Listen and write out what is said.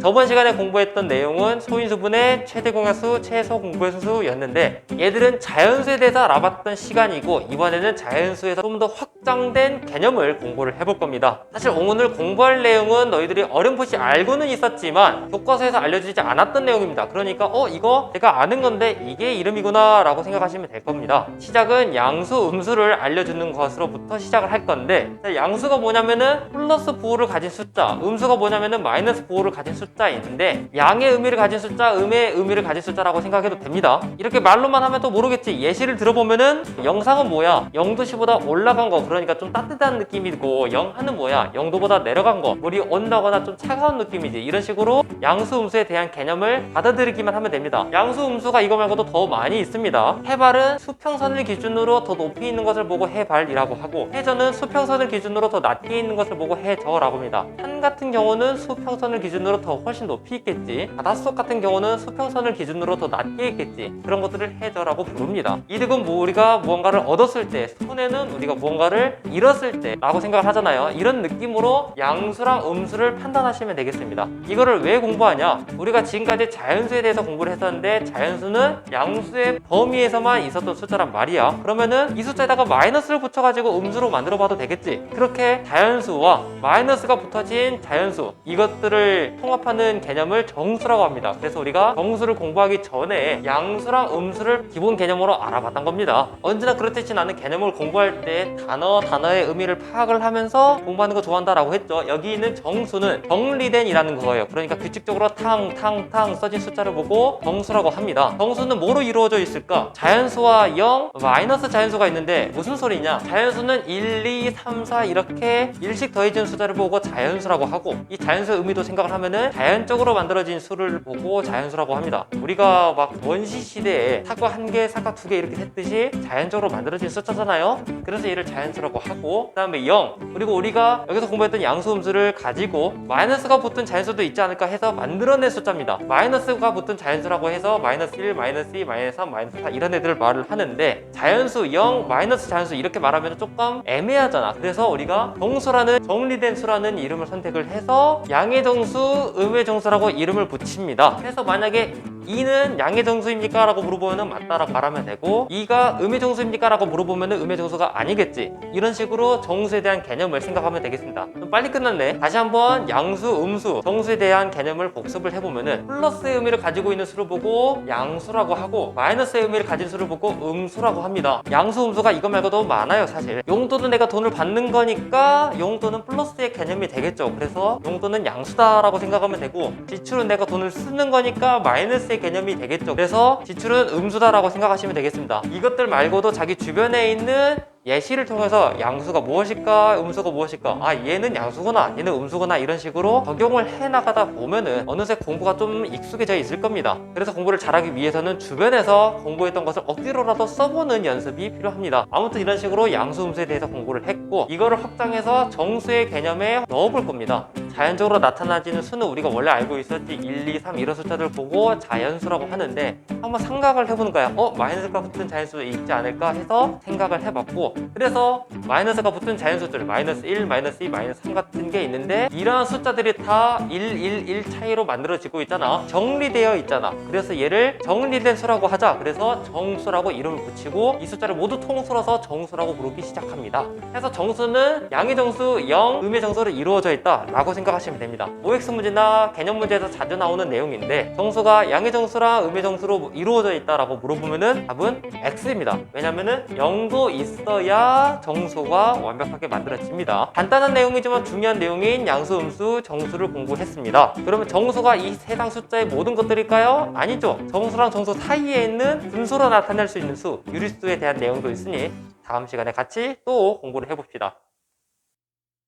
저번 시간에 공부했던 내용은 소인수분해, 최대 공약수, 최소 공배수였는데 얘들은 자연수에 대해서 알아봤던 시간이고 이번에는 자연수에서 좀 더 확장된 개념을 공부를 해볼 겁니다. 사실 오늘 공부할 내용은 너희들이 어렴풋이 알고는 있었지만 교과서에서 알려주지 않았던 내용입니다. 그러니까 이거 내가 아는 건데 이게 이름이구나 라고 생각하시면 될 겁니다. 시작은 양수, 음수를 알려주는 것으로부터 시작을 할 건데 양수가 뭐냐면은 플러스 부호를 가진 숫자, 음수가 뭐냐면은 마이너스 부호를 가진 숫자인데 양의 의미를 가진 숫자, 음의 의미를 가진 숫자라고 생각해도 됩니다. 이렇게 말로만 하면 또 모르겠지. 예시를 들어보면은 영상은 뭐야? 0도씨보다 올라간 거, 그러니까 좀 따뜻한 느낌이고 영하는 뭐야? 0도보다 내려간 거, 물이 온다거나 좀 차가운 느낌이지. 이런 식으로 양수, 음수에 대한 개념을 받아들이기만 하면 됩니다. 양수, 음수가 이거 말고도 더 많이 있습니다. 해발은 수평선을 기준으로 더 높이 있는 것을 보고 해발이라고 하고, 해저는 수평선을 기준으로 더 낮게 있는 것을 보고 해저라고 합니다. 산 같은 경우는 수평선을 기준으로 더 훨씬 높이 있겠지. 바닷속 같은 경우는 수평선을 기준으로 더 낮게 있겠지. 그런 것들을 해저라고 부릅니다. 이득은 우리가 무언가를 얻었을 때, 손해는 우리가 무언가를 잃었을 때 라고 생각을 하잖아요. 이런 느낌으로 양수랑 음수를 판단하시면 되겠습니다. 이거를 왜 공부하냐? 우리가 지금까지 자연수에 대해서 공부를 했었는데 자연수는 양수의 범위에서만 있었던 숫자란 말이야. 그러면은 이 숫자에다가 마이너스를 붙여가지고 음수로 만들어봐도 되겠지. 그렇게 자연수와 마이너스가 붙어진 자연수, 이것들을 통합하는 개념을 정수라고 합니다. 그래서 우리가 정수를 공부하기 전에 양수랑 음수를 기본 개념으로 알아봤던 겁니다. 언제나 그렇듯이 나는 개념을 공부할 때 단어의 의미를 파악을 하면서 공부하는 거 좋아한다라고 했죠. 여기 있는 정수는 정리된 이라는 거예요. 그러니까 규칙적으로 탕 써진 숫자를 보고 정수라고 합니다. 정수는 뭐로 이루어져 있을까? 자연수와 0, 마이너스 자연수가 있는데 무슨 소리냐? 자연수는 1, 2, 3, 4 이렇게 일씩 더해진 숫자를 보고 자연수라고 하고, 이 자연수의 의미도 생각을 하면은 자연적으로 만들어진 수를 보고 자연수라고 합니다. 우리가 막 원시 시대에 사과 1개, 사과 2개 이렇게 했듯이 자연적으로 만들어진 숫자잖아요. 그래서 얘를 자연수라고 하고, 그 다음에 0, 그리고 우리가 여기서 공부했던 양수, 음수를 가지고 마이너스가 붙은 자연수도 있지 않을까 해서 만들어낸 숫자입니다. 마이너스가 붙은 자연수라고 해서 마이너스 1, 마이너스 2, 마이너스 3, 마이너스 4 이런 애들을 말을 하는데, 자연수 0, 마이너스 자연수 이렇게 말하면 조금 애매하잖아. 그래서 우리가 정수라는, 정리된 수라는 이름을 선택을 해서 양의 정수, 음의 정수라고 이름을 붙입니다. 그래서 만약에 2는 양의 정수입니까? 라고 물어보면 맞다라고 말하면 되고, 2가 음의 정수입니까? 라고 물어보면 음의 정수가 아니겠지. 이런 식으로 정수에 대한 개념을 생각하면 되겠습니다. 좀 빨리 끝났네. 다시 한번 양수, 음수, 정수에 대한 개념을 복습을 해보면은 플러스의 의미를 가지고 있는 수를 보고 양수라고 하고, 마이너스의 의미를 가진 수를 보고 음수라고 합니다. 양수, 음수가 이거 말고도 많아요. 사실 용도는 내가 돈을 받는 거니까 용도는 플러스의 개념이 되겠죠. 그래서 용도는 양수다라고 생각하면 되고, 지출은 내가 돈을 쓰는 거니까 마이너스의 개념이 되겠죠. 그래서 지출은 음수다라고 생각하시면 되겠습니다. 이것들 말고도 자기 주변에 있는 예시를 통해서 양수가 무엇일까, 음수가 무엇일까, 얘는 양수구나, 얘는 음수구나, 이런 식으로 적용을 해나가다 보면은 어느새 공부가 좀 익숙해져 있을 겁니다. 그래서 공부를 잘하기 위해서는 주변에서 공부했던 것을 억지로라도 써보는 연습이 필요합니다. 아무튼 이런 식으로 양수, 음수에 대해서 공부를 했고, 이거를 확장해서 정수의 개념에 넣어볼 겁니다. 자연적으로 나타나지는 수는 우리가 원래 알고 있었지. 1, 2, 3 이런 숫자들 보고 자연수라고 하는데, 한번 생각을 해보는 거야. 마이너스가 붙은 자연수 있지 않을까 해서 생각을 해봤고, 그래서 마이너스가 붙은 자연수들 마이너스 1, 마이너스 2, 마이너스 3 같은 게 있는데, 이러한 숫자들이 다 1, 1, 1 차이로 만들어지고 있잖아. 정리되어 있잖아. 그래서 얘를 정리된 수라고 하자. 그래서 정수라고 이름을 붙이고 이 숫자를 모두 통틀어서 정수라고 부르기 시작합니다. 그래서 정수는 양의 정수 0, 음의 정수로 이루어져 있다 라고 생각하시면 됩니다. OX 문제나 개념 문제에서 자주 나오는 내용인데, 정수가 양의 정수랑 음의 정수로 이루어져 있다라고 물어보면은 답은 X입니다. 왜냐면은 0도 있어야 정수가 완벽하게 만들어집니다. 간단한 내용이지만 중요한 내용인 양수, 음수, 정수를 공부했습니다. 그러면 정수가 이 세상 숫자의 모든 것들일까요? 아니죠. 정수랑 정수 사이에 있는 분수로 나타낼 수 있는 수, 유리수에 대한 내용도 있으니 다음 시간에 같이 또 공부를 해봅시다.